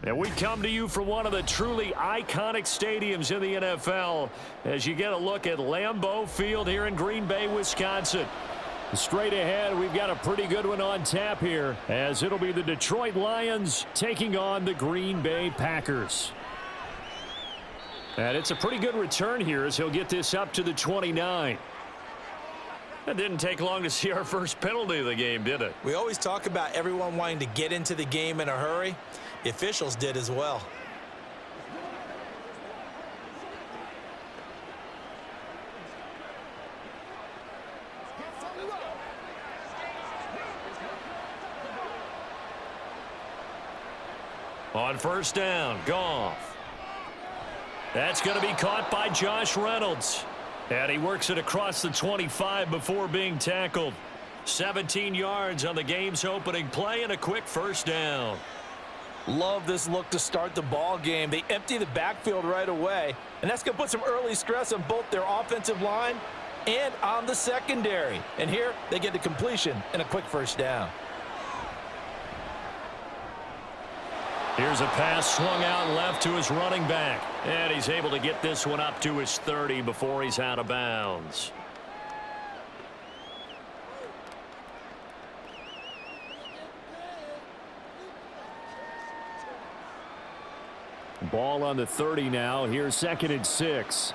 And we come to you from one of the truly iconic stadiums in the NFL as you get a look at Lambeau Field here in Green Bay, Wisconsin. Straight ahead, we've got a pretty good one on tap here as it'll be the Detroit Lions taking on the Green Bay Packers. And it's a pretty good return here as he'll get this up to the 29. It didn't take long to see our first penalty of the game, did it? We always talk about everyone wanting to get into the game in a hurry. The officials did as well. On first down, Goff. That's going to be caught by Josh Reynolds. And he works it across the 25 before being tackled. 17 yards on the game's opening play and a quick first down. Love this look to start the ball game. They empty the backfield right away, and that's going to put some early stress on both their offensive line and on the secondary. And here they get the completion and a quick first down. Here's a pass swung out left to his running back. And he's able to get this one up to his 30 before he's out of bounds. Ball on the 30 now. Here's 2nd and 6.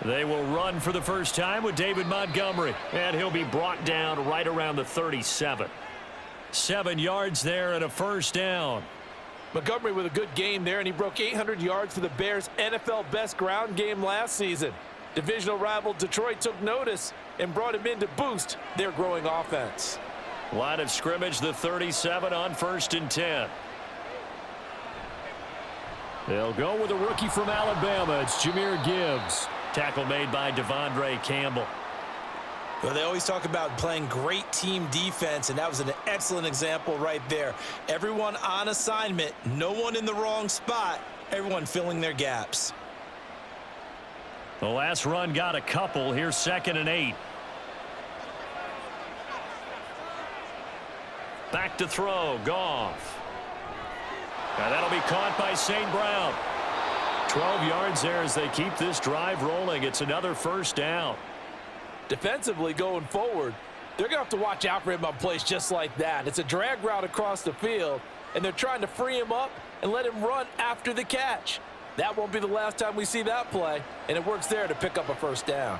They will run for the first time with David Montgomery. And he'll be brought down right around the 37. 7 yards there and a first down. Montgomery with a good game there, and he broke 800 yards for the Bears' NFL best ground game last season. Divisional rival Detroit took notice and brought him in to boost their growing offense. Line of scrimmage, the 37 on 1st and 10. They'll go with a rookie from Alabama. It's Jahmyr Gibbs. Tackle made by Devondre Campbell. Well, they always talk about playing great team defense, and that was an excellent example right there. Everyone on assignment, no one in the wrong spot, everyone filling their gaps. The last run got a couple. Here's 2nd and 8. Back to throw, Goff. Now that'll be caught by St. Brown. 12 yards there as they keep this drive rolling. It's another first down. Defensively going forward, they're going to have to watch out for him on plays just like that. It's a drag route across the field, and they're trying to free him up and let him run after the catch. That won't be the last time we see that play, and it works there to pick up a first down.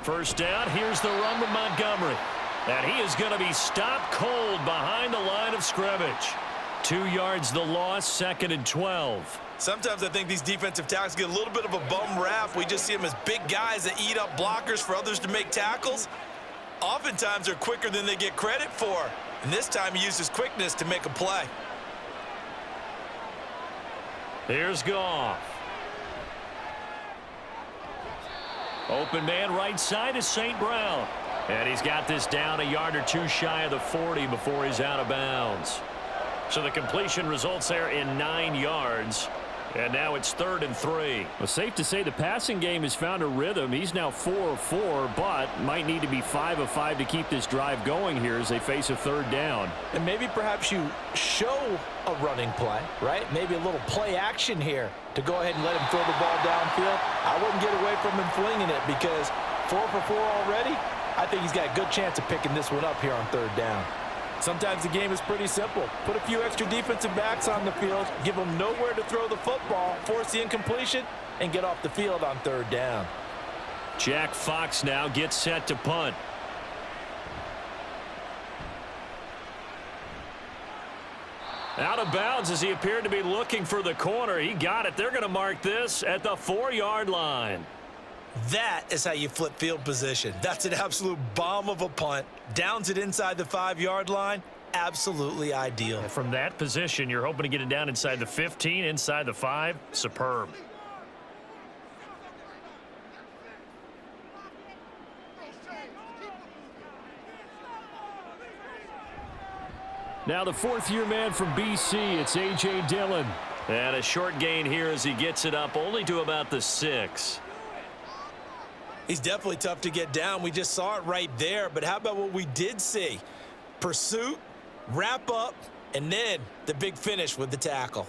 First down, here's the run with Montgomery. And he is going to be stopped cold behind the line of scrimmage. 2 yards the loss, 2nd and 12. Sometimes I think these defensive tackles get a little bit of a bum rap. We just see them as big guys that eat up blockers for others to make tackles. Oftentimes they're quicker than they get credit for. And this time he used his quickness to make a play. Here's Goff. Open man right side is St. Brown. And he's got this down a yard or two shy of the 40 before he's out of bounds. So the completion results there in 9 yards. And now it's 3rd and 3. Well, safe to say the passing game has found a rhythm. He's now 4 of 4, but might need to be 5 of 5 to keep this drive going here as they face a 3rd down. And maybe perhaps you show a running play, right? Maybe a little play action here to go ahead and let him throw the ball downfield. I wouldn't get away from him flinging it because 4 for 4 already. I think he's got a good chance of picking this one up here on 3rd down. Sometimes the game is pretty simple. Put a few extra defensive backs on the field, give them nowhere to throw the football, force the incompletion, and get off the field on 3rd down. Jack Fox now gets set to punt. Out of bounds as he appeared to be looking for the corner. He got it. They're going to mark this at the 4-yard line. That is how you flip field position. That's an absolute bomb of a punt. Downs it inside the 5-yard line. Absolutely ideal. And from that position, you're hoping to get it down inside the 15, inside the 5. Superb. Now the 4th-year man from BC, it's A.J. Dillon. And a short gain here as he gets it up only to about the 6. He's definitely tough to get down. We just saw it right there. But how about what we did see? Pursuit, wrap up, and then the big finish with the tackle.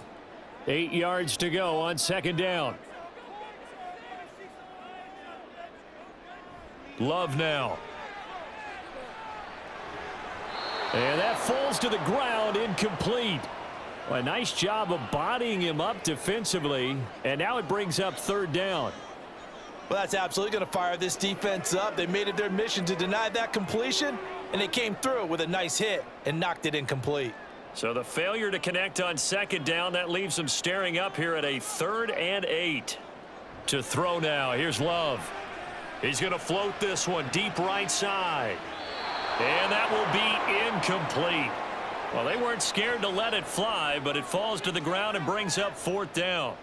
8 yards to go on second down. Love now. And that falls to the ground, incomplete. Well, a nice job of bodying him up defensively, and now it brings up third down. Well, that's absolutely going to fire this defense up. They made it their mission to deny that completion, and they came through with a nice hit and knocked it incomplete. So the failure to connect on second down, that leaves them staring up here at a 3rd and 8. To throw now, here's Love. He's going to float this one deep right side. And that will be incomplete. Well, they weren't scared to let it fly, but it falls to the ground and brings up 4th down.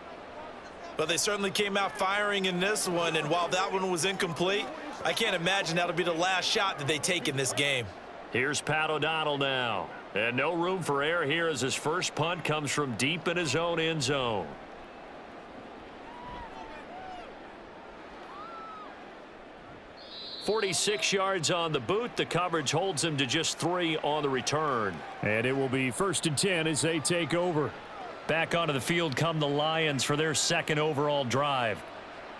But they certainly came out firing in this one, and while that one was incomplete, I can't imagine that'll be the last shot that they take in this game. Here's Pat O'Donnell now. And no room for error here as his first punt comes from deep in his own end zone. .46 yards on the boot. The coverage holds him to just 3 on the return. And it will be 1st and 10 as they take over. Back onto the field come the Lions for their 2nd overall drive.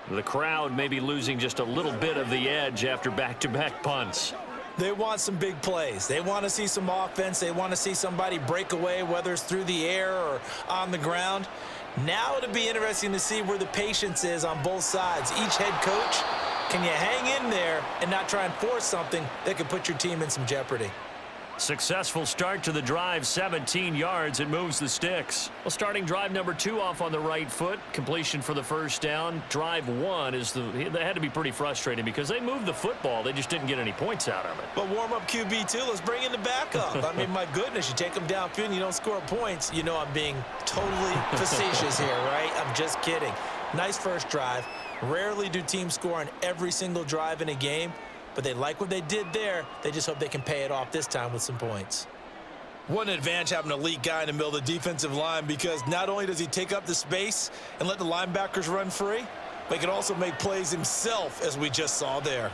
The crowd may be losing just a little bit of the edge after back-to-back punts. They want some big plays. They want to see some offense. They want to see somebody break away, whether it's through the air or on the ground. Now it'll be interesting to see where the patience is on both sides. Each head coach, can you hang in there and not try and force something that could put your team in some jeopardy? Successful start to the drive, 17 yards. It moves the sticks. Well, starting drive number 2 off on the right foot. Completion for the first down. Drive 1 is they had to be pretty frustrating because they moved the football. They just didn't get any points out of it. But warm-up QB2, let's bring in the backup. I mean, my goodness, you take them downfield and you don't score points. You know I'm being totally facetious here, right? I'm just kidding. Nice first drive. Rarely do teams score on every single drive in a game. But they like what they did there. They just hope they can pay it off this time with some points. What an advantage having an elite guy in the middle of the defensive line, because not only does he take up the space and let the linebackers run free, but he can also make plays himself, as we just saw there.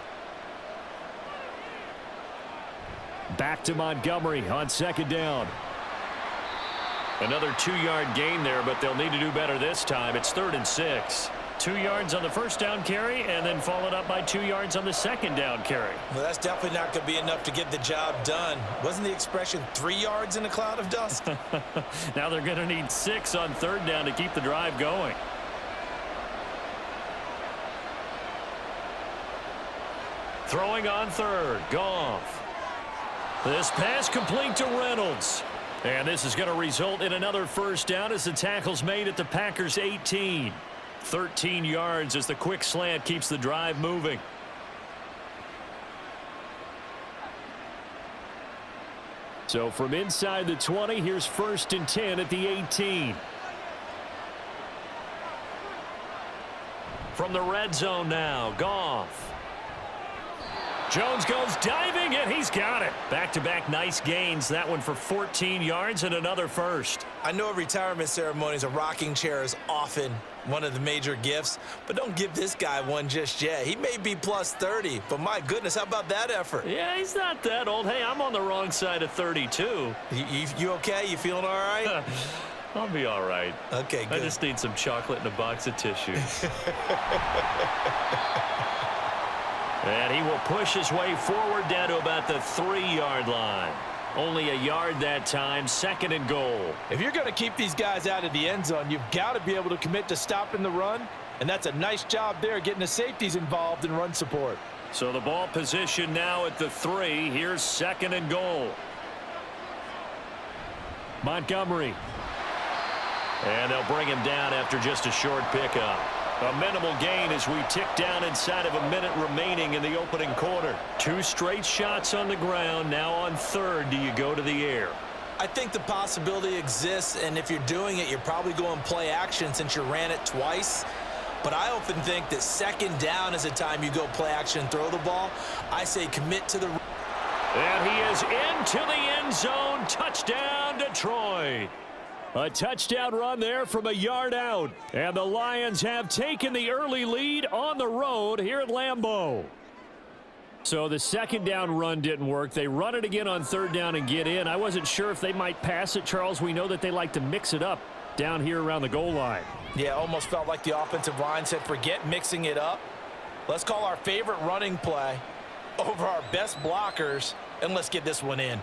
Back to Montgomery on second down. Another 2-yard gain there, but they'll need to do better this time. It's 3rd and 6. 2 yards on the first down carry, and then followed up by 2 yards on the second down carry. Well, that's definitely not going to be enough to get the job done. Wasn't the expression 3 yards in a cloud of dust? Now they're going to need 6 on 3rd down to keep the drive going. Throwing on 3rd, Goff. This pass complete to Reynolds. And this is going to result in another first down as the tackle's made at the Packers' 18. 13 yards as the quick slant keeps the drive moving. So from inside the 20, here's 1st and 10 at the 18. From the red zone now, Goff. Jones goes diving, and he's got it. Back-to-back nice gains. That one for 14 yards and another first. I know at retirement ceremonies, a rocking chair is often one of the major gifts, but don't give this guy one just yet. He may be plus 30, but my goodness, how about that effort? Yeah, he's not that old. Hey, I'm on the wrong side of 32. You okay? You feeling all right? I'll be all right. Okay, good. I just need some chocolate and a box of tissues. And he will push his way forward down to about the 3-yard line. Only a yard that time, 2nd and goal. If you're going to keep these guys out of the end zone, you've got to be able to commit to stopping the run, and that's a nice job there, getting the safeties involved in run support. So the ball position now at the 3. Here's 2nd and goal. Montgomery. And they'll bring him down after just a short pickup. A minimal gain as we tick down inside of a minute remaining in the opening quarter. 2 straight shots on the ground. Now on 3rd, do you go to the air? I think the possibility exists, and if you're doing it, you're probably going play action since you ran it twice. But I often think that 2nd down is the time you go play action and throw the ball. I say commit to the... And he is into the end zone. Touchdown, Detroit. A touchdown run there from a yard out. And the Lions have taken the early lead on the road here at Lambeau. So the second down run didn't work. They run it again on third down and get in. I wasn't sure if they might pass it, Charles. We know that they like to mix it up down here around the goal line. Yeah, almost felt like the offensive line said, forget mixing it up. Let's call our favorite running play over our best blockers, and let's get this one in.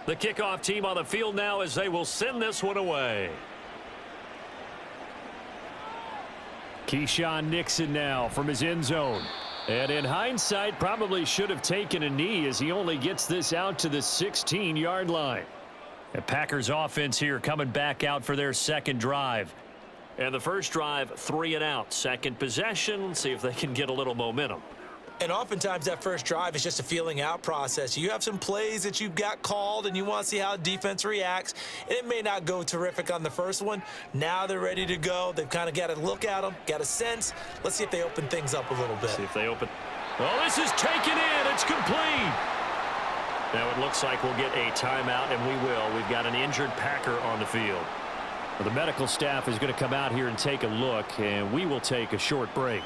The kickoff team on the field now as they will send this one away. Keyshawn Nixon now from his end zone. And in hindsight, probably should have taken a knee as he only gets this out to the 16-yard line. The Packers offense here coming back out for their second drive. And the first drive, 3 and out. Second possession, see if they can get a little momentum. And oftentimes that first drive is just a feeling out process. You have some plays that you've got called and you want to see how defense reacts. And it may not go terrific on the first one. Now they're ready to go. They've kind of got to look at them, got a sense. Let's see if they open things up a little bit. See if they open. Oh, this is taken in. It's complete. Now it looks like we'll get a timeout, and we will. We've got an injured Packer on the field. Well, the medical staff is going to come out here and take a look, and we will take a short break.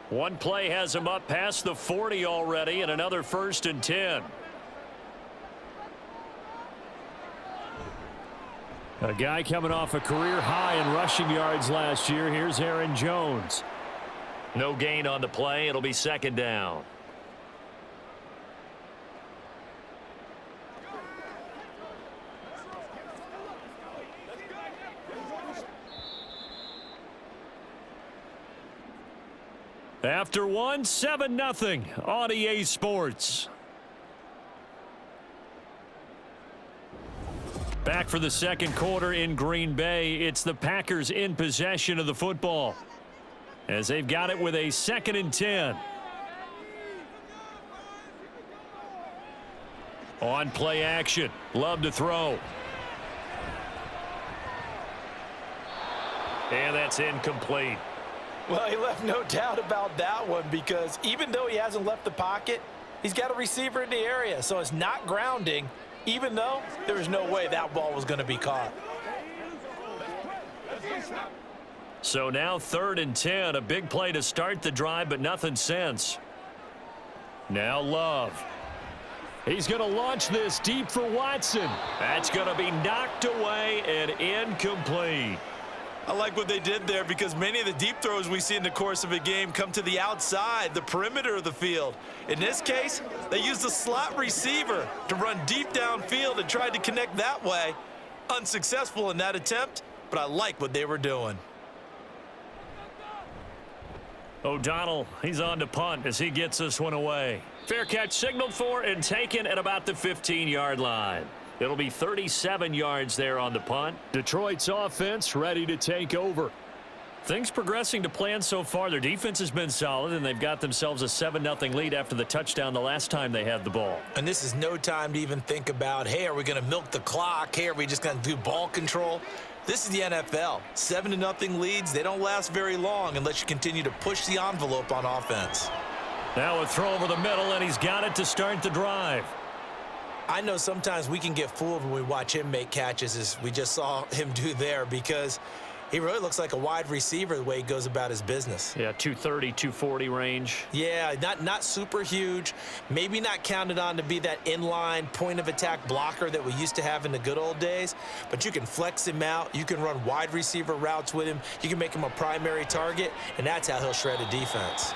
One play has him up past the 40 already, and another 1st and 10. A guy coming off a career high in rushing yards last year. Here's Aaron Jones. No gain on the play. It'll be second down. After one, 7-0 on EA Sports. Back for the second quarter in Green Bay. It's the Packers in possession of the football as they've got it with a 2nd and 10. On play action. Love to throw. And that's incomplete. Well, he left no doubt about that one because even though he hasn't left the pocket, he's got a receiver in the area. So it's not grounding, even though there was no way that ball was going to be caught. So now 3rd and 10. A big play to start the drive, but nothing since. Now Love. He's going to launch this deep for Watson. That's going to be knocked away and incomplete. I like what they did there because many of the deep throws we see in the course of a game come to the outside, the perimeter of the field. In this case, they used the slot receiver to run deep downfield and tried to connect that way. Unsuccessful in that attempt, but I like what they were doing. O'Donnell, he's on to punt as he gets this one away. Fair catch signaled for and taken at about the 15-yard line. It'll be 37 yards there on the punt. Detroit's offense ready to take over. Things progressing to plan so far. Their defense has been solid, and they've got themselves a 7-0 lead after the touchdown the last time they had the ball. And this is no time to even think about, hey, are we going to milk the clock? Hey, are we just going to do ball control? This is the NFL. 7-0 leads, they don't last very long unless you continue to push the envelope on offense. Now a throw over the middle, and he's got it to start the drive. I know sometimes we can get fooled when we watch him make catches as we just saw him do there because he really looks like a wide receiver the way he goes about his business. Yeah, 230, 240 range. Yeah, not super huge. Maybe not counted on to be that inline point-of-attack blocker that we used to have in the good old days, but you can flex him out. You can run wide receiver routes with him. You can make him a primary target, and that's how he'll shred a defense.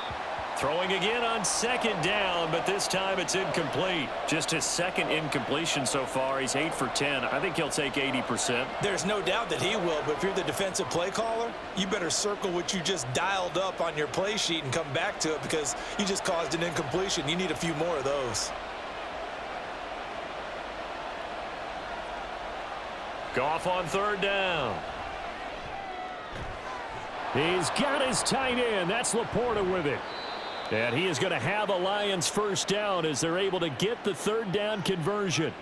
Throwing again on second down, but this time it's incomplete. Just his second incompletion so far. He's 8 for 10. I think he'll take 80%. There's no doubt that he will, but if you're the defensive play caller, you better circle what you just dialed up on your play sheet and come back to it because you just caused an incompletion. You need a few more of those. Goff on third down. He's got his tight end. That's Laporta with it. And he is going to have a Lions first down as they're able to get the third down conversion.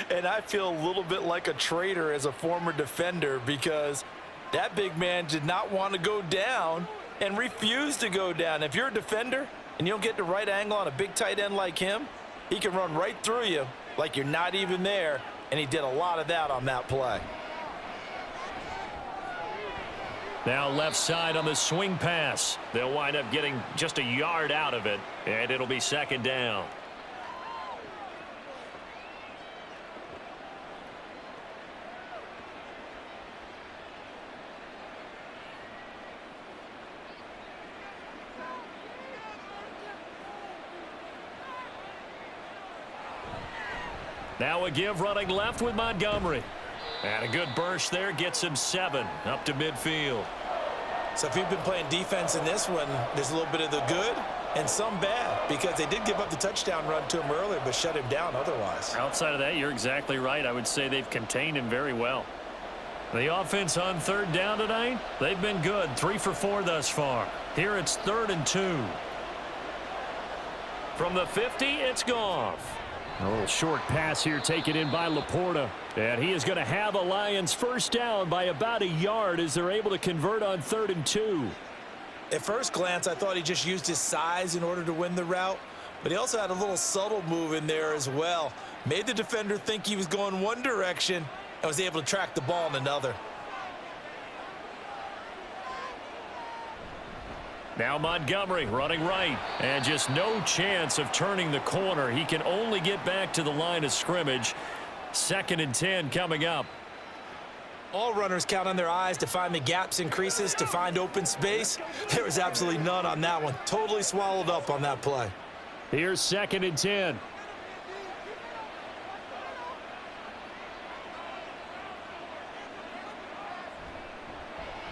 And I feel a little bit like a traitor as a former defender because that big man did not want to go down and refused to go down. If you're a defender and you don't get the right angle on a big tight end like him, he can run right through you like you're not even there, and he did a lot of that on that play. Now left side on the swing pass. They'll wind up getting just a yard out of it, and it'll be second down. Now a give running left with Montgomery. And a good burst there gets him 7 up to midfield. So if you've been playing defense in this one, there's a little bit of the good and some bad because they did give up the touchdown run to him earlier but shut him down otherwise. Outside of that, you're exactly right. I would say they've contained him very well. The offense on third down tonight, they've been good. 3 for 4 thus far. Here it's 3rd and 2. From the 50, it's Goff. A little short pass here taken in by Laporta. And he is going to have a Lions first down by about a yard as they're able to convert on 3rd and 2. At first glance, I thought he just used his size in order to win the route, but he also had a little subtle move in there as well. Made the defender think he was going one direction and was able to track the ball in another. Now Montgomery running right, and just no chance of turning the corner. He can only get back to the line of scrimmage. 2nd and 10 coming up. All runners count on their eyes to find the gaps and creases, to find open space. There was absolutely none on that one. Totally swallowed up on that play. Here's 2nd and 10.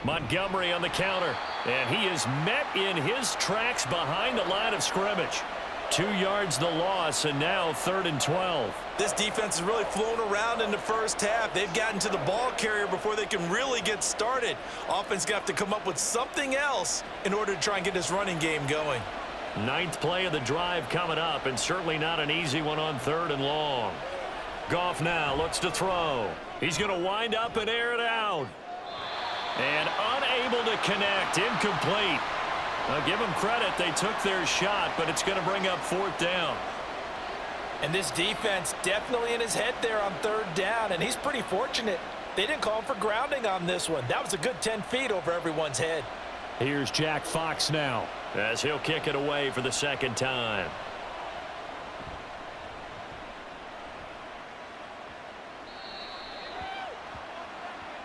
Montgomery on the counter, and he is met in his tracks behind the line of scrimmage. 2 yards the loss, and now 3rd and 12. This defense has really flown around in the first half. They've gotten to the ball carrier before they can really get started. Offense got to come up with something else in order to try and get this running game going. 9th play of the drive coming up, and certainly not an easy one on 3rd and long. Goff now looks to throw. He's going to wind up and air it out. And unable to connect, incomplete. Now give them credit, they took their shot, but it's going to bring up 4th down. And this defense definitely in his head there on 3rd down, and he's pretty fortunate. They didn't call him for grounding on this one. That was a good 10 feet over everyone's head. Here's Jack Fox now, as he'll kick it away for the 2nd time.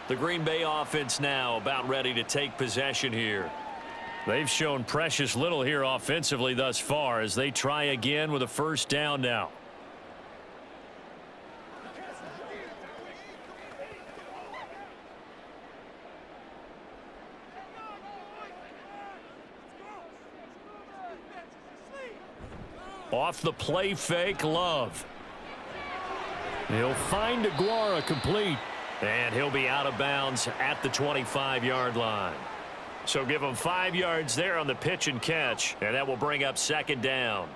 The Green Bay offense now about ready to take possession here. They've shown precious little here offensively thus far as they try again with a first down now. Off the play fake, Love. He'll find Aguara complete. And he'll be out of bounds at the 25-yard line. So give him 5 yards there on the pitch and catch, and that will bring up 2nd down.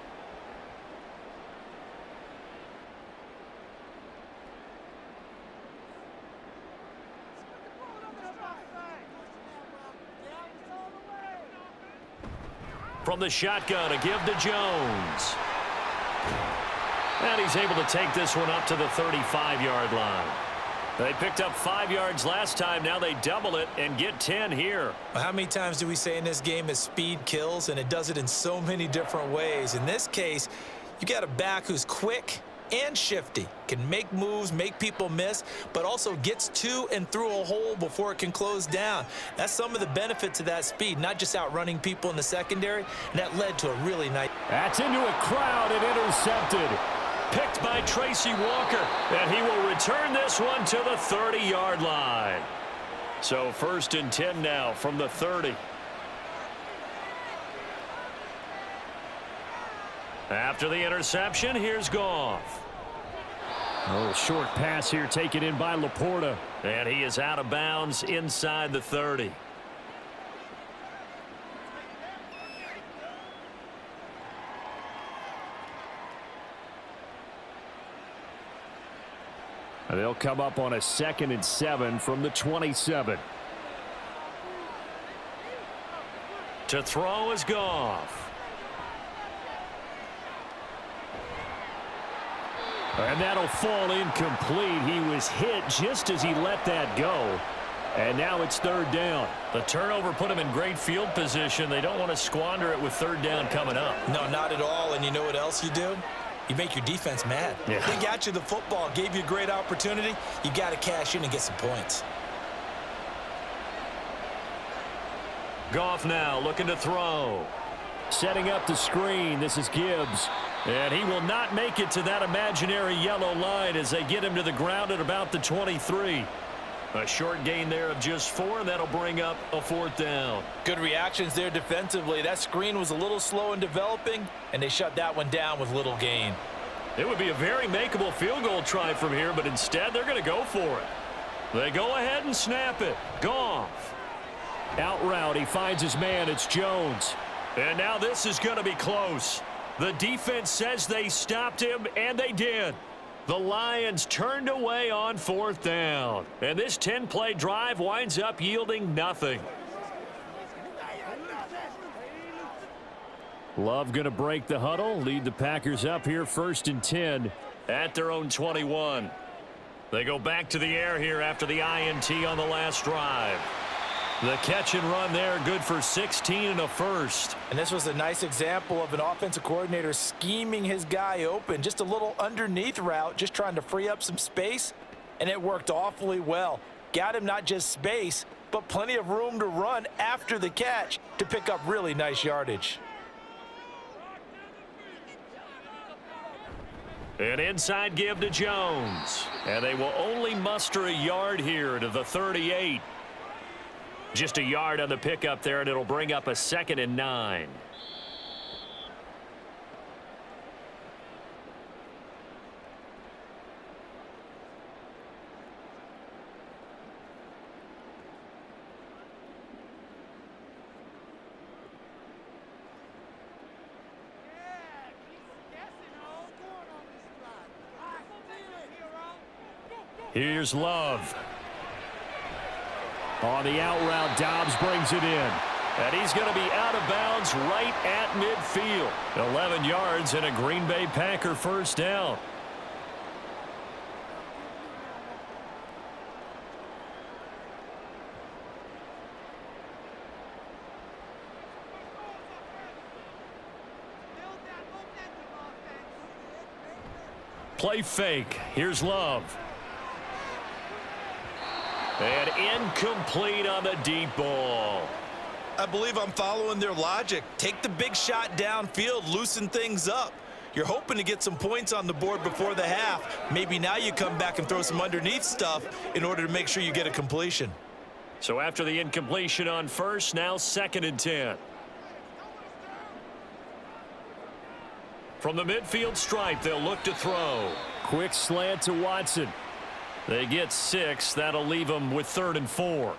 From the shotgun, a give to Jones. And he's able to take this one up to the 35-yard line. They picked up 5 yards last time. Now they double it and get 10 here. How many times do we say in this game that speed kills, and it does it in so many different ways? In this case, you got a back who's quick and shifty. Can make moves, make people miss, but also gets to and through a hole before it can close down. That's some of the benefits of that speed, not just outrunning people in the secondary, and that led to a really nice... That's into a crowd and intercepted. Picked by Tracy Walker, and he will return this one to the 30-yard line. So 1st and 10 now from the 30. After the interception, here's Goff. Oh, short pass here taken in by Laporta. And he is out of bounds inside the 30. And they'll come up on a 2nd and 7 from the 27. To throw is Goff. And that'll fall incomplete. He was hit just as he let that go. And now it's 3rd down. The turnover put him in great field position. They don't want to squander it with 3rd down coming up. No, not at all. And you know what else you do? You make your defense mad. Yeah. They got you the football, gave you a great opportunity. You got to cash in and get some points. Goff now looking to throw. Setting up the screen. This is Gibbs. And he will not make it to that imaginary yellow line as they get him to the ground at about the 23. A short gain there of just 4, and that'll bring up a 4th down. Good reactions there defensively. That screen was a little slow in developing, and they shut that one down with little gain. It would be a very makeable field goal try from here, but instead they're going to go for it. They go ahead and snap it. Goff. Out route, he finds his man. It's Jones. And now this is going to be close. The defense says they stopped him, and they did. The Lions turned away on 4th down. And this 10-play drive winds up yielding nothing. Love going to break the huddle, lead the Packers up here 1st and 10 at their own 21. They go back to the air here after the INT on the last drive. The catch and run there, good for 16 and a first. And this was a nice example of an offensive coordinator scheming his guy open. Just a little underneath route, just trying to free up some space, and it worked awfully well. Got him not just space, but plenty of room to run after the catch to pick up really nice yardage. An inside give to Jones. And they will only muster a yard here to the 38. Just a yard on the pickup there, and it'll bring up a 2nd and 9. Here's Love. On the out route, Dobbs brings it in. And he's going to be out of bounds right at midfield. 11 yards and a Green Bay Packer 1st down. Play fake. Here's Love. And incomplete on the deep ball. I believe I'm following their logic. Take the big shot downfield, loosen things up. You're hoping to get some points on the board before the half. Maybe now you come back and throw some underneath stuff in order to make sure you get a completion. So after the incompletion on 1st, now 2nd and 10. From the midfield stripe, they'll look to throw. Quick slant to Watson. They get 6. That'll leave them with 3rd and 4.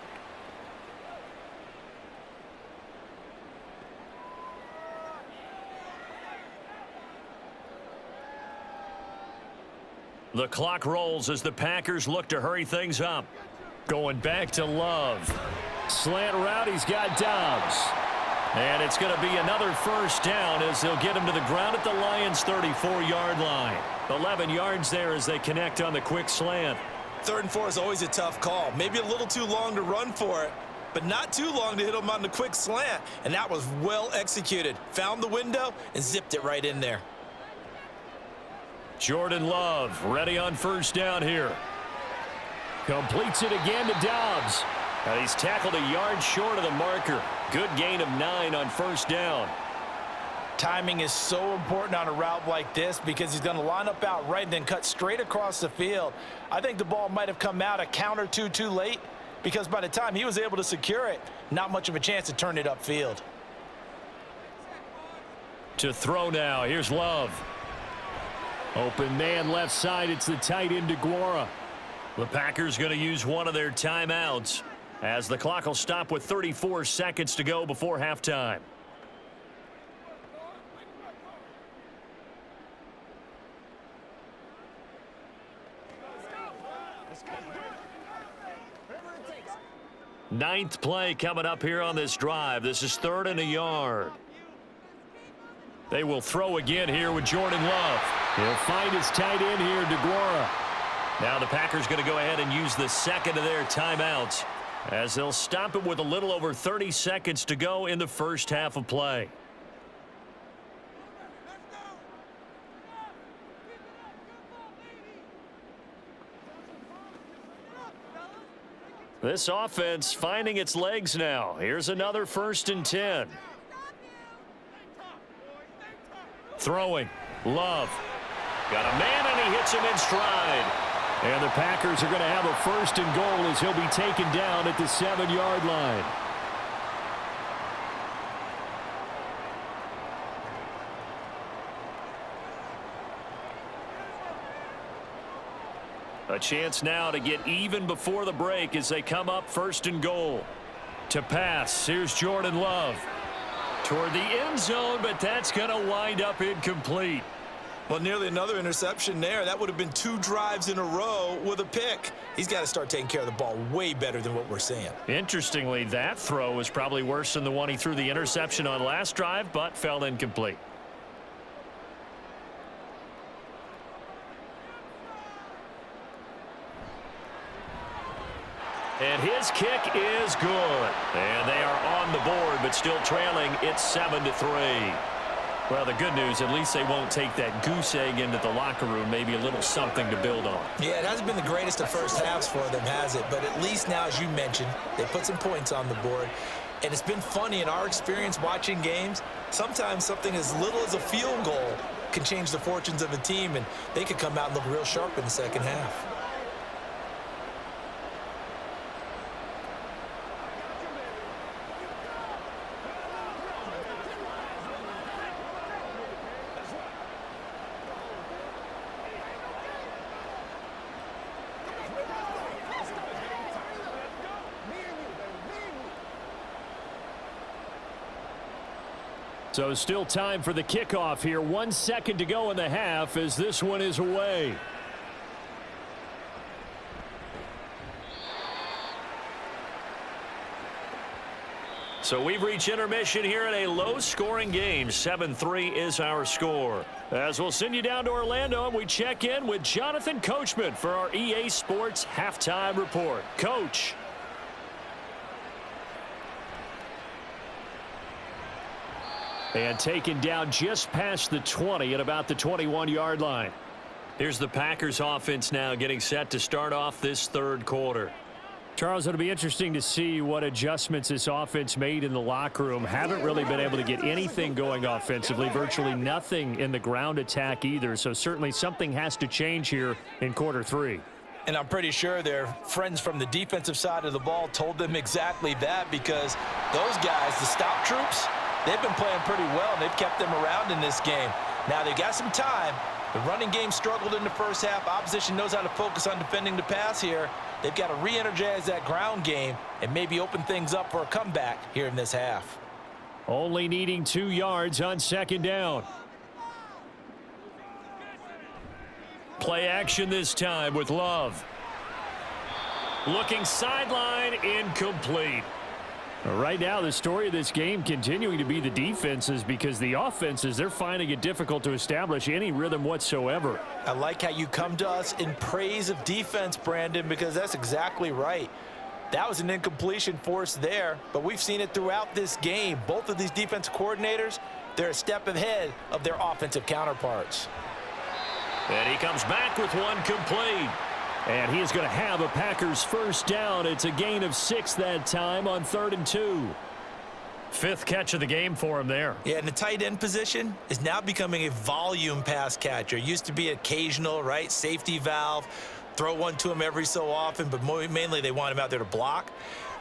The clock rolls as the Packers look to hurry things up. Going back to Love. Slant route, he's got Dobbs. And it's going to be another 1st down as they'll get him to the ground at the Lions' 34-yard line. 11 yards there as they connect on the quick slant. 3rd and 4 is always a tough call. Maybe a little too long to run for it, but not too long to hit him on the quick slant. And that was well executed. Found the window and zipped it right in there. Jordan Love ready on first down here. Completes it again to Dobbs. And he's tackled a yard short of the marker. Good gain of 9 on first down. Timing is so important on a route like this because he's going to line up out right and then cut straight across the field. I think the ball might have come out a count or two too late because by the time he was able to secure it, not much of a chance to turn it upfield. To throw now. Here's Love. Open man left side. It's the tight end DeGuara. The Packers going to use one of their timeouts as the clock will stop with 34 seconds to go before halftime. Ninth play coming up here on this drive. This is 3rd and a yard. They will throw again here with Jordan Love. He'll find his tight end here, DeGuara. Now the Packers going to go ahead and use the second of their timeouts as they'll stop it with a little over 30 seconds to go in the first half of play. This offense finding its legs now. Here's another 1st and 10. Throwing. Love. Got a man, and he hits him in stride. And the Packers are going to have a 1st and goal as he'll be taken down at the 7-yard line. A chance now to get even before the break as they come up 1st and goal. To pass, here's Jordan Love. Toward the end zone, but that's going to wind up incomplete. Well, nearly another interception there. That would have been 2 drives in a row with a pick. He's got to start taking care of the ball way better than what we're seeing. Interestingly, that throw was probably worse than the one he threw the interception on last drive, but fell incomplete. And his kick is good. And they are on the board, but still trailing. It's 7-3. Well, the good news, at least they won't take that goose egg into the locker room. Maybe a little something to build on. Yeah, it hasn't been the greatest of first halves for them, has it? But at least now, as you mentioned, they put some points on the board. And it's been funny in our experience watching games. Sometimes something as little as a field goal can change the fortunes of a team, and they could come out and look real sharp in the second half. So still time for the kickoff here. 1 second to go in the half as this one is away. So we've reached intermission here in a low-scoring game. 7-3 is our score. As we'll send you down to Orlando, and we check in with Jonathan Coachman for our EA Sports Halftime Report. Coach. And taken down just past the 20 at about the 21-yard line. Here's the Packers offense now getting set to start off this 3rd quarter. Charles, it'll be interesting to see what adjustments this offense made in the locker room. Haven't really been able to get anything going offensively, virtually nothing in the ground attack either. So certainly something has to change here in quarter 3. And I'm pretty sure their friends from the defensive side of the ball told them exactly that, because those guys, the stop troops, they've been playing pretty well, and they've kept them around in this game. Now, they've got some time. The running game struggled in the first half. Opposition knows how to focus on defending the pass here. They've got to re-energize that ground game and maybe open things up for a comeback here in this half. Only needing 2 yards on 2nd down. Play action this time with Love. Looking sideline, incomplete. Right now, the story of this game continuing to be the defenses, because the offenses, they're finding it difficult to establish any rhythm whatsoever. I like how you come to us in praise of defense, Brandon, because that's exactly right. That was an incompletion forced there, but we've seen it throughout this game. Both of these defense coordinators, they're a step ahead of their offensive counterparts. And he comes back with one complete. And he is going to have a Packers first down. It's a gain of 6 that time on 3rd and 2. 5th catch of the game for him there. Yeah, and the tight end position is now becoming a volume pass catcher. Used to be occasional, right? Safety valve. Throw one to him every so often, but mainly they want him out there to block.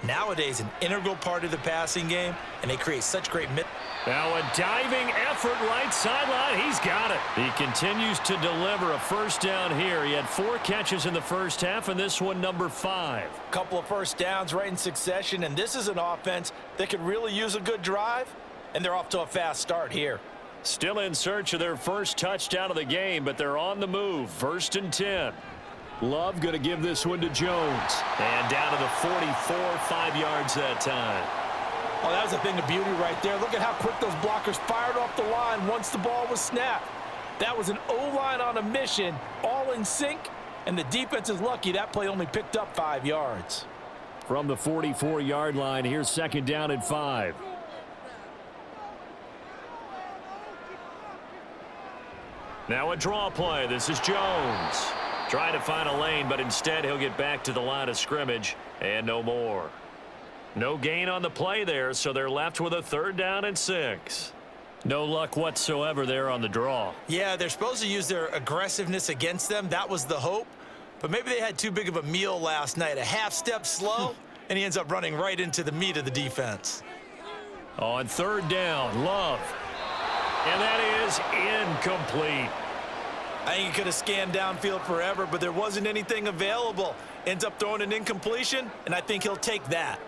Nowadays, an integral part of the passing game, and they create such great Now a diving effort right sideline. He's got it. He continues to deliver a first down here. He had 4 catches in the first half, and this one number 5. Couple of first downs right in succession, and this is an offense that could really use a good drive, and they're off to a fast start here. Still in search of their first touchdown of the game, but they're on the move. 1st and 10. Love going to give this one to Jones. And down to the 44, 5 yards that time. Oh, that was a thing of beauty right there. Look at how quick those blockers fired off the line once the ball was snapped. That was an O-line on a mission, all in sync, and the defense is lucky that play only picked up 5 yards. From the 44-yard line, here's 2nd down and 5. Now a draw play. This is Jones. Trying to find a lane, but instead he'll get back to the line of scrimmage and no more. No gain on the play there, so they're left with a 3rd down and 6. No luck whatsoever there on the draw. Yeah, they're supposed to use their aggressiveness against them. That was the hope. But maybe they had too big of a meal last night. A half step slow, and he ends up running right into the meat of the defense. On 3rd down, Love. And that is incomplete. I think he could have scanned downfield forever, but there wasn't anything available. Ends up throwing an incompletion, and I think he'll take that.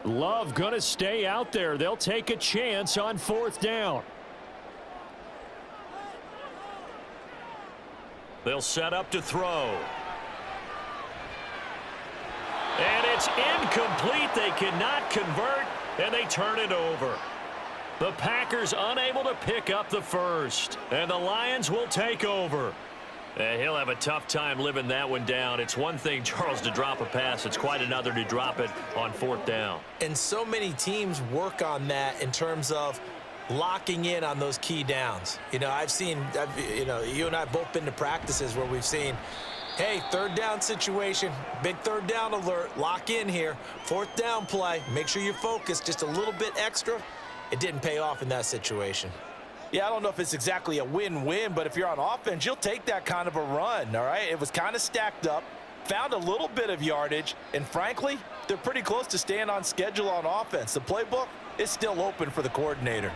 Love going to stay out there. They'll take a chance on 4th down. They'll set up to throw. And it's incomplete. They cannot convert, and they turn it over. The Packers unable to pick up the first, and the Lions will take over. He'll have a tough time living that one down. It's one thing, Charles, to drop a pass. It's quite another to drop it on 4th down. And so many teams work on that in terms of locking in on those key downs. You know, you and I have both been to practices where we've seen, hey, 3rd down situation, big 3rd down alert, lock in here. 4th down play, make sure you're focused just a little bit extra. It didn't pay off in that situation. Yeah, I don't know if it's exactly a win-win, but if you're on offense, you'll take that kind of a run, all right? It was kind of stacked up, found a little bit of yardage, and frankly, they're pretty close to staying on schedule on offense. The playbook is still open for the coordinator.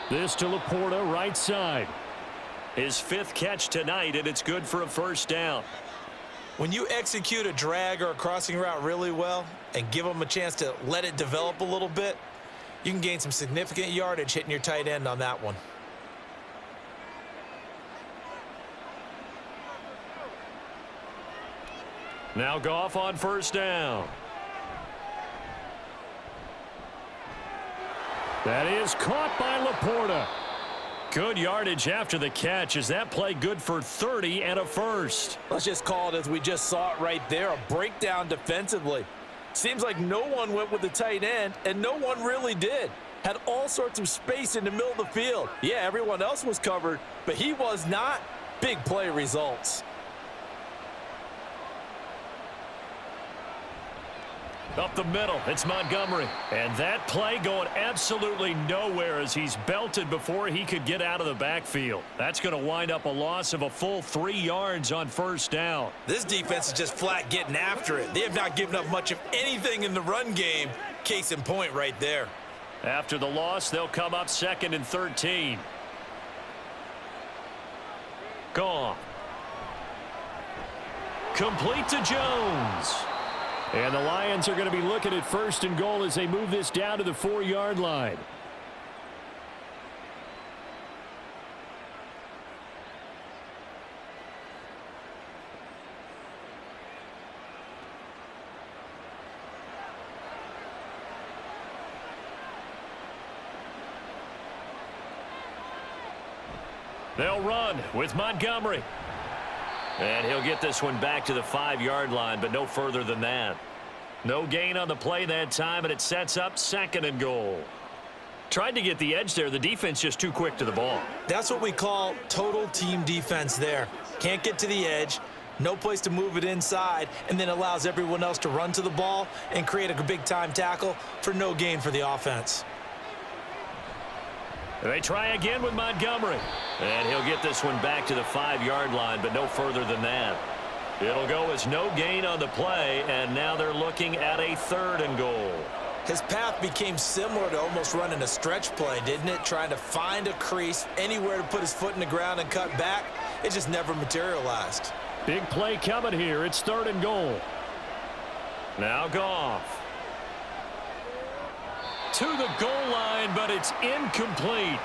This to Laporta, right side. His 5th catch tonight, and it's good for a first down. When you execute a drag or a crossing route really well and give them a chance to let it develop a little bit, you can gain some significant yardage hitting your tight end on that one. Now Goff on first down. That is caught by Laporta. Good yardage after the catch. Is that play good for 30 and a first? Let's just call it as we just saw it right there, a breakdown defensively. Seems like no one went with the tight end, and no one really did. Had all sorts of space in the middle of the field. Yeah, everyone else was covered, but he was not. Big play results. Up the middle, it's Montgomery. And that play going absolutely nowhere as he's belted before he could get out of the backfield. That's going to wind up a loss of a full 3 yards on first down. This defense is just flat getting after it. They have not given up much of anything in the run game. Case in point right there. After the loss, they'll come up 2nd and 13. Gone. Complete to Jones. And the Lions are going to be looking at 1st and goal as they move this down to the 4-yard line. They'll run with Montgomery. And he'll get this one back to the 5-yard line, but no further than that. No gain on the play that time, and it sets up 2nd and goal. Tried to get the edge there. The defense just too quick to the ball. That's what we call total team defense there. Can't get to the edge, no place to move it inside, and then allows everyone else to run to the ball and create a big-time tackle for no gain for the offense. They try again with Montgomery. And he'll get this one back to the 5-yard line, but no further than that. It'll go as no gain on the play, and now they're looking at a 3rd and goal. His path became similar to almost running a stretch play, didn't it? Trying to find a crease, anywhere to put his foot in the ground and cut back. It just never materialized. Big play coming here. It's 3rd and goal. Now Goff. To the goal line, but it's incomplete.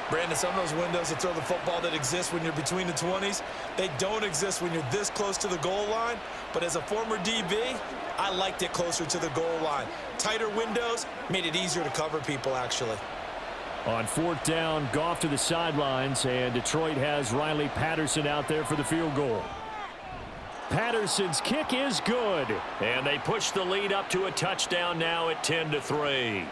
Brandon, some of those windows to throw the football that exist when you're between the 20s, they don't exist when you're this close to the goal line. But as a former DB, I liked it closer to the goal line. Tighter windows made it easier to cover people, actually. On 4th down, Goff to the sidelines, and Detroit has Riley Patterson out there for the field goal. Patterson's kick is good, and they push the lead up to a touchdown now at 10-3.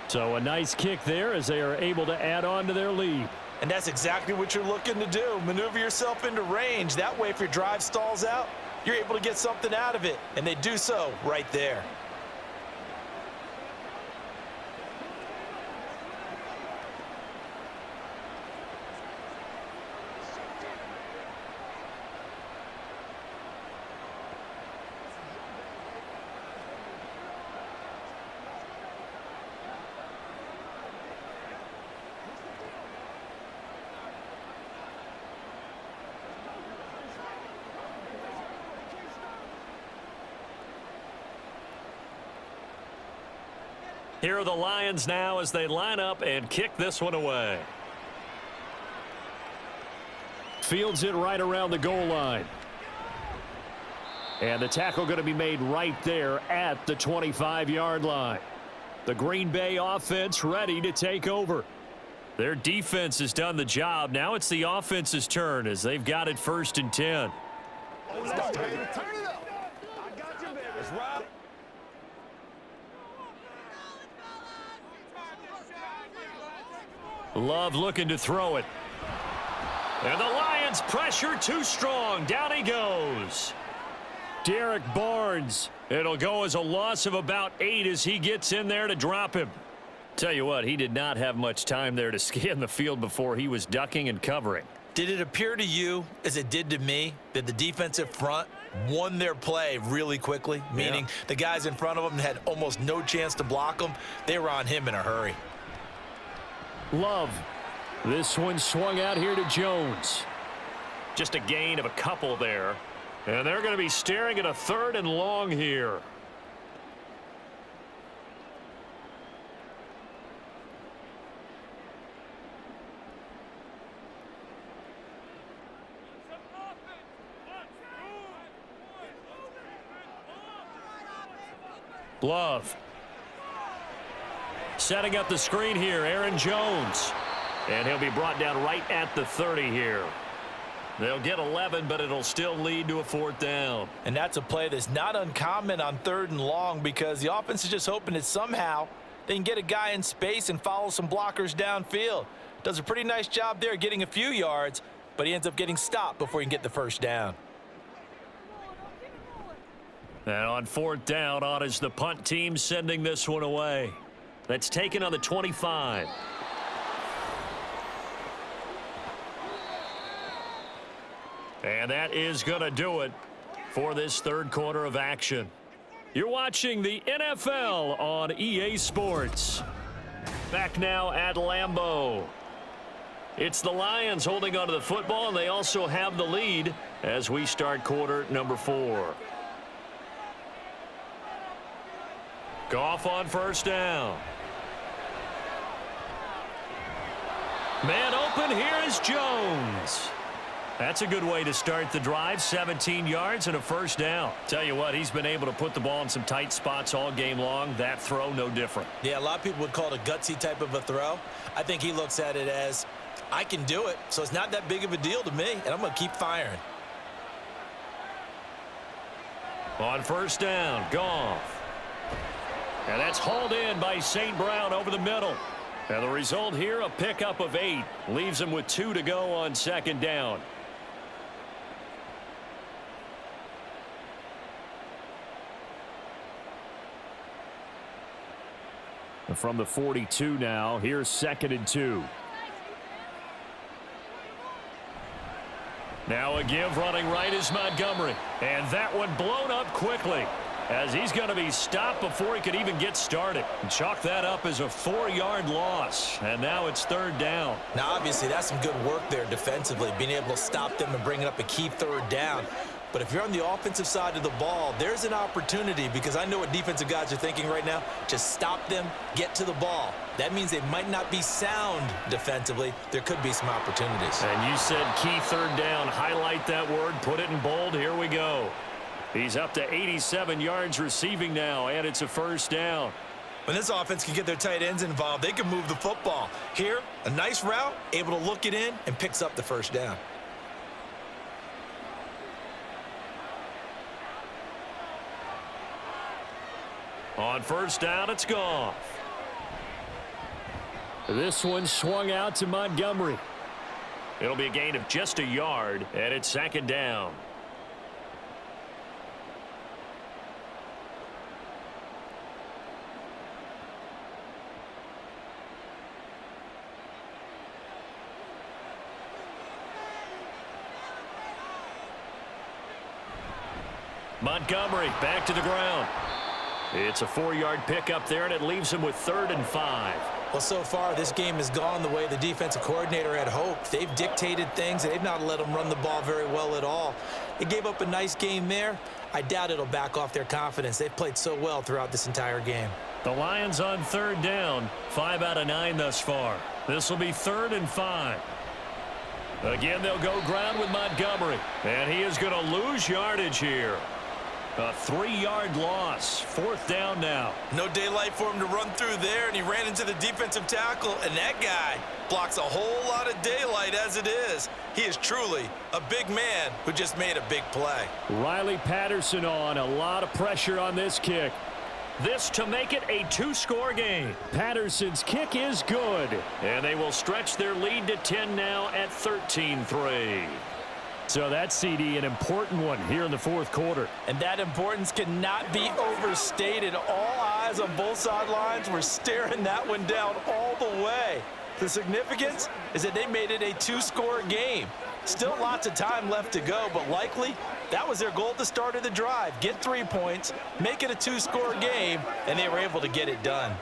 So a nice kick there as they are able to add on to their lead. And that's exactly what you're looking to do. Maneuver yourself into range. That way, if your drive stalls out, you're able to get something out of it. And they do so right there. Here are the Lions now as they line up and kick this one away. Fields it right around the goal line. And the tackle going to be made right there at the 25-yard line. The Green Bay offense ready to take over. Their defense has done the job. Now it's the offense's turn as they've got it 1st and 10. Love looking to throw it. And the Lions pressure too strong. Down he goes. Derek Barnes. It'll go as a loss of about 8 as he gets in there to drop him. Tell you what, he did not have much time there to scan the field before he was ducking and covering. Did it appear to you, as it did to me, that the defensive front won their play really quickly? Meaning the guys in front of them had almost no chance to block him. They were on him in a hurry. Love. This one swung out here to Jones. Just a gain of a couple there. And they're going to be staring at a 3rd and long here. Love. Setting up the screen here, Aaron Jones. And he'll be brought down right at the 30 here. They'll get 11, but it'll still lead to a 4th down. And that's a play that's not uncommon on 3rd and long because the offense is just hoping that somehow they can get a guy in space and follow some blockers downfield. Does a pretty nice job there getting a few yards, but he ends up getting stopped before he can get the 1st down. And on 4th down, on is the punt team sending this one away. That's taken on the 25. And that is going to do it for this 3rd quarter of action. You're watching the NFL on EA Sports. Back now at Lambeau. It's the Lions holding onto the football, and they also have the lead as we start quarter number 4. Goff on 1st down. Man open, here is Jones. That's a good way to start the drive. 17 yards and a 1st down. Tell you what, he's been able to put the ball in some tight spots all game long. That throw, no different. Yeah, a lot of people would call it a gutsy type of a throw. I think he looks at it as, I can do it, so it's not that big of a deal to me, and I'm going to keep firing. On 1st down, Goff. And that's hauled in by St. Brown over the middle. And the result here, a pickup of 8. Leaves him with 2 to go on second down. And from the 42 now, here's 2nd and 2. Now a give running right is Montgomery. And that one blown up quickly, as he's going to be stopped before he could even get started. Chalk that up as a 4-yard loss, and now it's 3rd down. Now, obviously, that's some good work there defensively, being able to stop them and bringing up a key 3rd down. But if you're on the offensive side of the ball, there's an opportunity, because I know what defensive guys are thinking right now. Just stop them, get to the ball. That means they might not be sound defensively. There could be some opportunities. And you said key 3rd down. Highlight that word, put it in bold. Here we go. He's up to 87 yards receiving now, and it's a 1st down. When this offense can get their tight ends involved, they can move the football. Here, a nice route, able to look it in, and picks up the 1st down. On 1st down, it's Goff. This one swung out to Montgomery. It'll be a gain of just a yard, and it's 2nd down. Montgomery back to the ground. It's a 4-yard pickup there, and it leaves him with 3rd and 5. Well, so far, this game has gone the way the defensive coordinator had hoped. They've dictated things, and they've not let them run the ball very well at all. They gave up a nice game there. I doubt it'll back off their confidence. They've played so well throughout this entire game. The Lions on 3rd down, 5 out of 9 thus far. This will be 3rd and 5. Again, they'll go ground with Montgomery, and he is going to lose yardage here. A 3-yard loss. 4th down now. No daylight for him to run through there, and he ran into the defensive tackle, and that guy blocks a whole lot of daylight as it is. He is truly a big man who just made a big play. Riley Patterson on. A lot of pressure on this kick. This to make it a 2-score game. Patterson's kick is good, and they will stretch their lead to 10 now at 13-3. So that, CD, an important one here in the 4th quarter. And that importance cannot be overstated. All eyes on both sidelines were staring that one down all the way. The significance is that they made it a 2-score game. Still lots of time left to go, but likely that was their goal at the start of the drive. Get 3 points, make it a 2-score game, and they were able to get it done.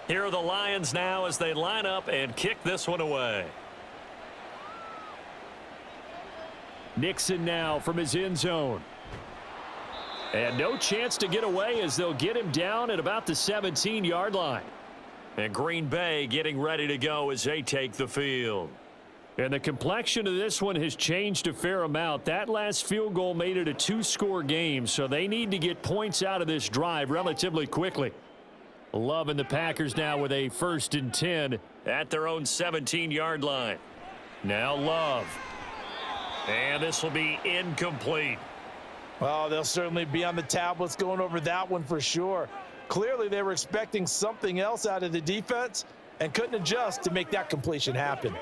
Here are the Lions now as they line up and kick this one away. Nixon now from his end zone. And no chance to get away as they'll get him down at about the 17-yard line. And Green Bay getting ready to go as they take the field. And the complexion of this one has changed a fair amount. That last field goal made it a 2-score game, so they need to get points out of this drive relatively quickly. Love and the Packers now with a 1st and 10 at their own 17-yard line. Now Love. And this will be incomplete. Well, they'll certainly be on the tablets going over that one for sure. Clearly, they were expecting something else out of the defense and couldn't adjust to make that completion happen.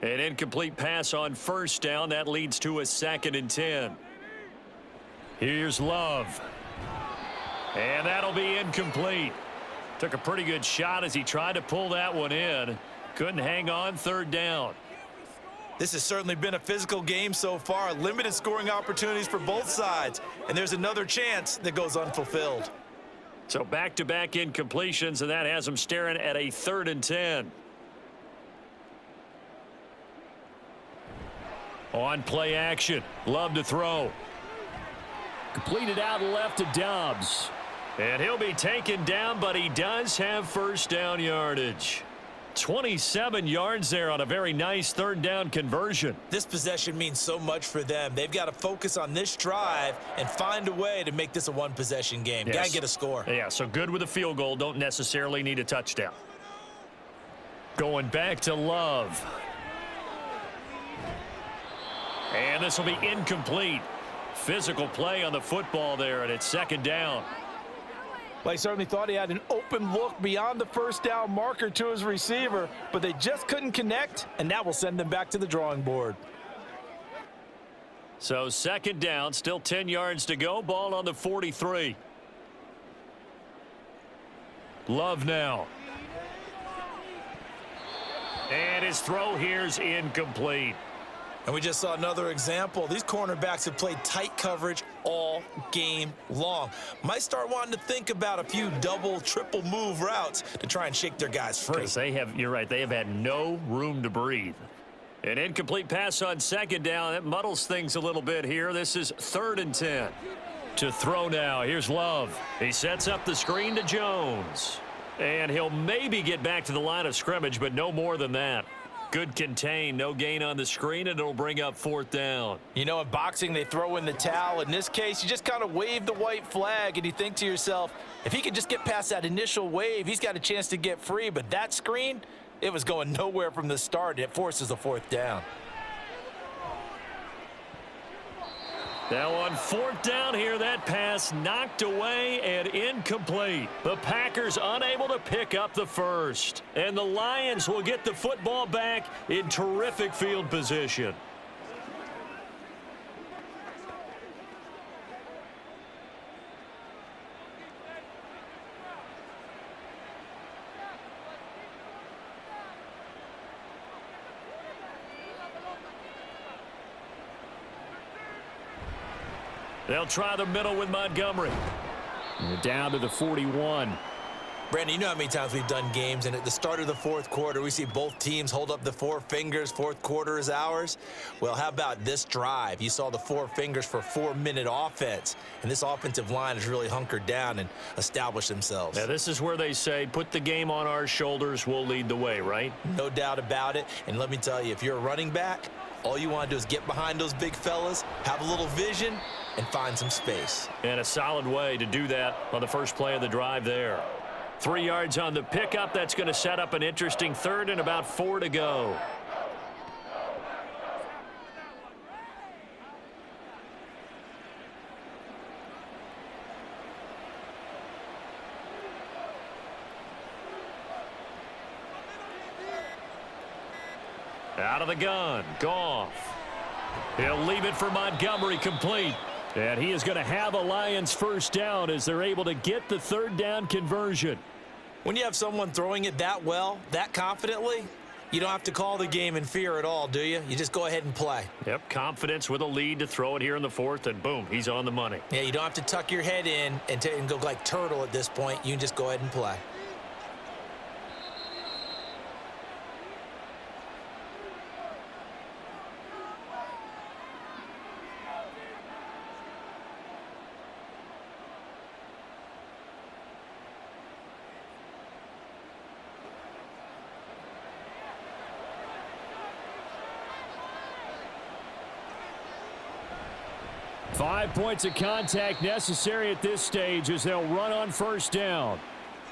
An incomplete pass on 1st down. That leads to a 2nd and 10. Here's Love. And that'll be incomplete. Took a pretty good shot as he tried to pull that one in. Couldn't hang on 3rd down. This has certainly been a physical game so far. Limited scoring opportunities for both sides. And there's another chance that goes unfulfilled. So back-to-back incompletions, and that has them staring at a 3rd and 10. On play action. Love to throw. Completed out left to Dobbs. And he'll be taken down, but he does have 1st down yardage. 27 yards there on a very nice third down conversion. This possession means so much for them. They've got to focus on this drive and find a way to make this a one-possession game. Yes. Got to get a score. Yeah, so good with a field goal. Don't necessarily need a touchdown. Going back to Love. And this will be incomplete. Physical play on the football there, and it's second down. Well, he certainly thought he had an open look beyond the first down marker to his receiver, but they just couldn't connect, and that will send them back to the drawing board. So second down, still 10 yards to go. Ball on the 43. Love now. And his throw here's incomplete. And we just saw another example. These cornerbacks have played tight coverage all game long. Might start wanting to think about a few double, triple move routes to try and shake their guys free. Because you're right, they have had no room to breathe. An incomplete pass on second down. That muddles things a little bit here. This is 3rd and 10. To throw now. Here's Love. He sets up the screen to Jones. And he'll maybe get back to the line of scrimmage, but no more than that. Good contain, no gain on the screen, and it'll bring up 4th down. You know, in boxing, they throw in the towel. In this case, you just kind of wave the white flag, and you think to yourself, if he could just get past that initial wave, he's got a chance to get free. But that screen, it was going nowhere from the start. It forces a 4th down. Now on 4th down here, that pass knocked away and incomplete. The Packers unable to pick up the first. And the Lions will get the football back in terrific field position. They'll try the middle with Montgomery. And down to the 41. Brandon, you know how many times we've done games, and at the start of the 4th quarter, we see both teams hold up the 4 fingers. 4th quarter is ours. Well, how about this drive? You saw the 4 fingers for 4-minute offense, and this offensive line has really hunkered down and established themselves. Now, this is where they say, put the game on our shoulders, we'll lead the way, right? No doubt about it. And let me tell you, if you're a running back, all you want to do is get behind those big fellas, have a little vision, and find some space. And a solid way to do that on the first play of the drive there. 3 yards on the pickup. That's going to set up an interesting 3rd and about 4 to go. Out of the gun. Goff. He'll leave it for Montgomery, complete. And he is going to have a Lions first down as they're able to get the 3rd down conversion. When you have someone throwing it that well, that confidently, you don't have to call the game in fear at all, do you? You just go ahead and play. Yep, confidence with a lead to throw it here in the 4th, and boom, he's on the money. Yeah, you don't have to tuck your head in and go like turtle at this point. You can just go ahead and play. Five points of contact necessary at this stage as they'll run on first down.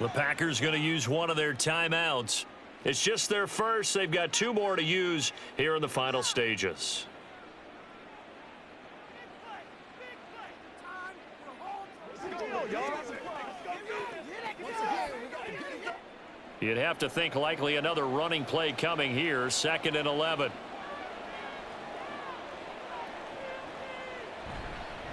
The Packers going to use one of their timeouts. It's just their first. They've got 2 more to use here in the final stages. You'd have to think likely another running play coming here. 2nd and 11.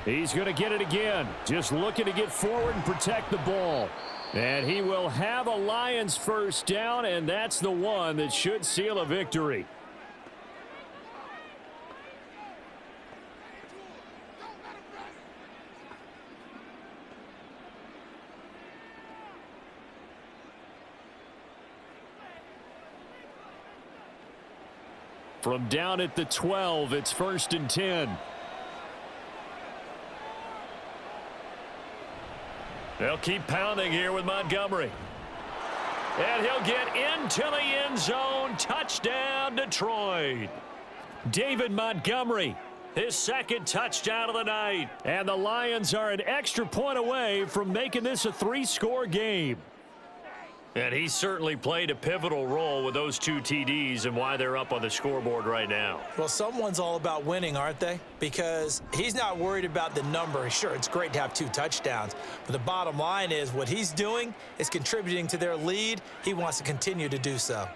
He's going to get it again. Just looking to get forward and protect the ball. And he will have a Lions first down, and that's the one that should seal a victory. From down at the 12, it's 1st and 10. They'll keep pounding here with Montgomery. And he'll get into the end zone. Touchdown, Detroit. David Montgomery, his second touchdown of the night. And the Lions are an extra point away from making this a 3-score game. And he certainly played a pivotal role with those 2 TDs and why they're up on the scoreboard right now. Well, someone's all about winning, aren't they? Because he's not worried about the number. Sure, it's great to have 2 touchdowns, but the bottom line is what he's doing is contributing to their lead. He wants to continue to do so.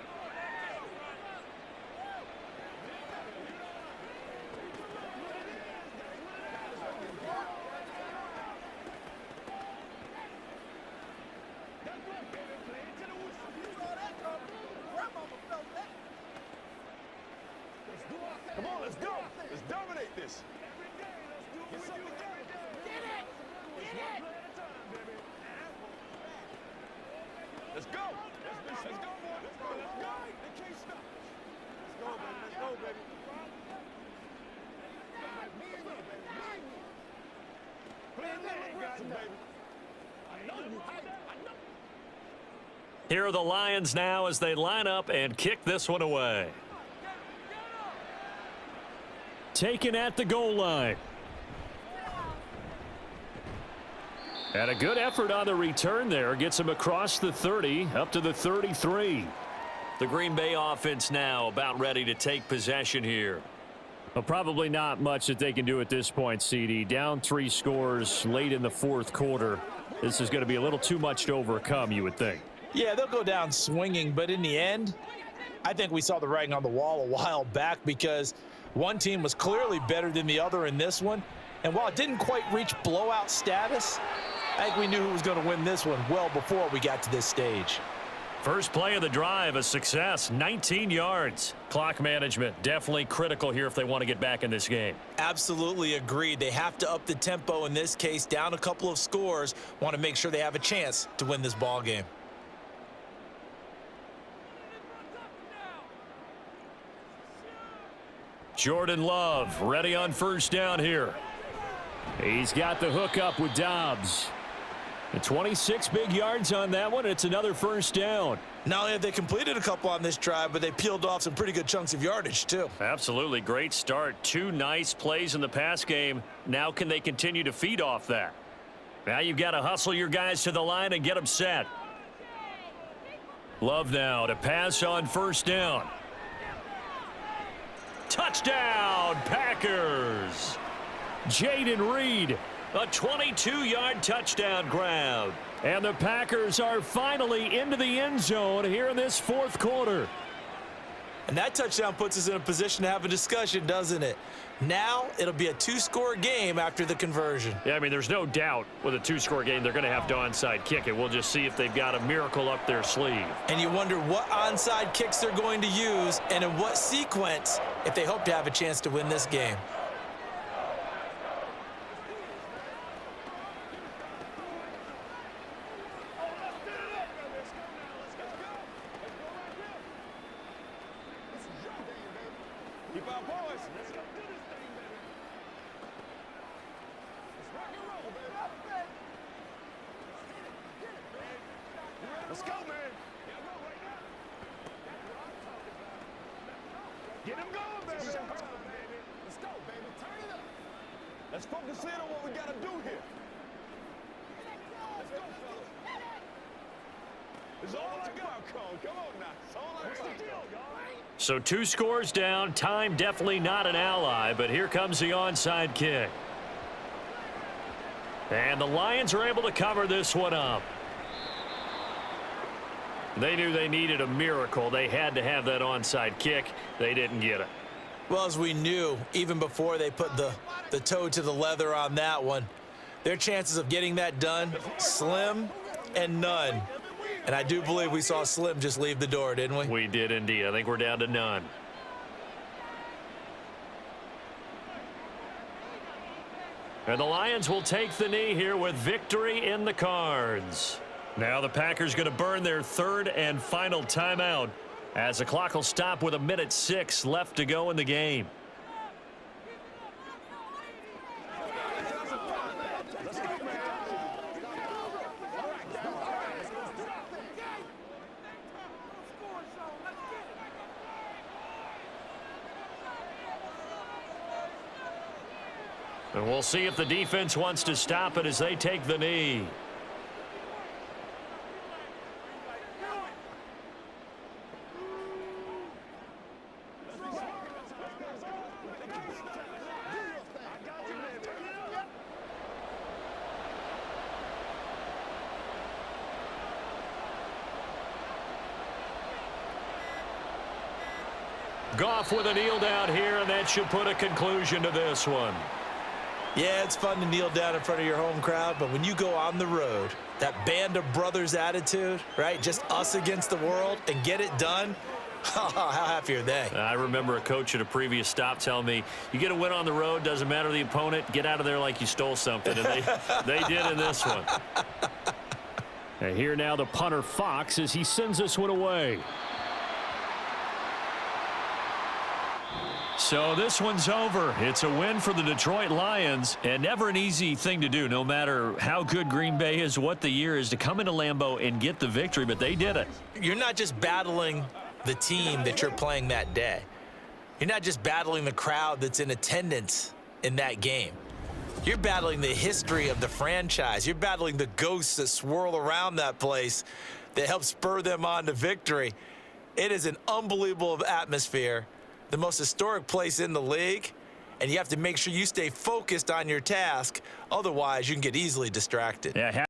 Come on, let's go. Let's dominate this. Let's go. Let's go, boy. Let's go. Let's go. They can't stop us. Let's go, baby. Let's go, baby. Here are the Lions now as they line up and kick this one away. Taken at the goal line. And a good effort on the return there. Gets him across the 30, up to the 33. The Green Bay offense now about ready to take possession here. Well, probably not much that they can do at this point, CD. Down 3 scores late in the 4th quarter. This is going to be a little too much to overcome, you would think. Yeah, they'll go down swinging, but in the end, I think we saw the writing on the wall a while back because one team was clearly better than the other in this one. And while it didn't quite reach blowout status, I think we knew who was going to win this one well before we got to this stage. First play of the drive, a success, 19 yards. Clock management, definitely critical here if they want to get back in this game. Absolutely agreed. They have to up the tempo in this case, down a couple of scores, want to make sure they have a chance to win this ball game. Jordan Love ready on first down here. He's got the hook up with Dobbs. And 26 big yards on that one. It's another first down. Not only have they completed a couple on this drive, but they peeled off some pretty good chunks of yardage, too. Absolutely. Great start. 2 nice plays in the pass game. Now can they continue to feed off that? Now you've got to hustle your guys to the line and get them set. Love now to pass on first down. Touchdown, Packers. Jaden Reed, a 22-yard touchdown grab. And the Packers are finally into the end zone here in this 4th quarter. And that touchdown puts us in a position to have a discussion, doesn't it? Now it'll be a 2-score game after the conversion. Yeah, I mean, there's no doubt with a 2-score game they're going to have to onside kick it. We'll just see if they've got a miracle up their sleeve. And you wonder what onside kicks they're going to use and in what sequence if they hope to have a chance to win this game. Keep our boys. Let's go do this thing, baby. Let's rock and roll, baby. Let's go, man. Get him going, baby. Let's go, baby. Turn it up. Let's focus in on what we got to do here. Let's go, fellas. It's all I got, Cole. Come on now. It's all I got. What's the deal, y'all? So 2 scores down. Time definitely not an ally, but here comes the onside kick. And the Lions are able to cover this one up. They knew they needed a miracle. They had to have that onside kick. They didn't get it. Well, as we knew, even before they put the toe to the leather on that one, their chances of getting that done, slim and none. And I do believe we saw Slim just leave the door, didn't we? We did indeed. I think we're down to none. And the Lions will take the knee here with victory in the cards. Now the Packers going to burn their 3rd and final timeout as the clock will stop with 1:06 left to go in the game. And we'll see if the defense wants to stop it as they take the knee. Goff with a kneel down here, and that should put a conclusion to this one. Yeah, it's fun to kneel down in front of your home crowd, but when you go on the road, that band of brothers attitude, right, just us against the world, and get it done, how happy are they? I remember a coach at a previous stop telling me, you get a win on the road, doesn't matter the opponent, get out of there like you stole something, and they did in this one. And here now the punter Fox as he sends this one away. So this one's over. It's a win for the Detroit Lions, and never an easy thing to do, no matter how good Green Bay is, what the year is, to come into Lambeau and get the victory, but they did it. You're not just battling the team that you're playing that day. You're not just battling the crowd that's in attendance in that game. You're battling the history of the franchise. You're battling the ghosts that swirl around that place that help spur them on to victory. It is an unbelievable atmosphere. The most historic place in the league, and you have to make sure you stay focused on your task. Otherwise, you can get easily distracted. Yeah.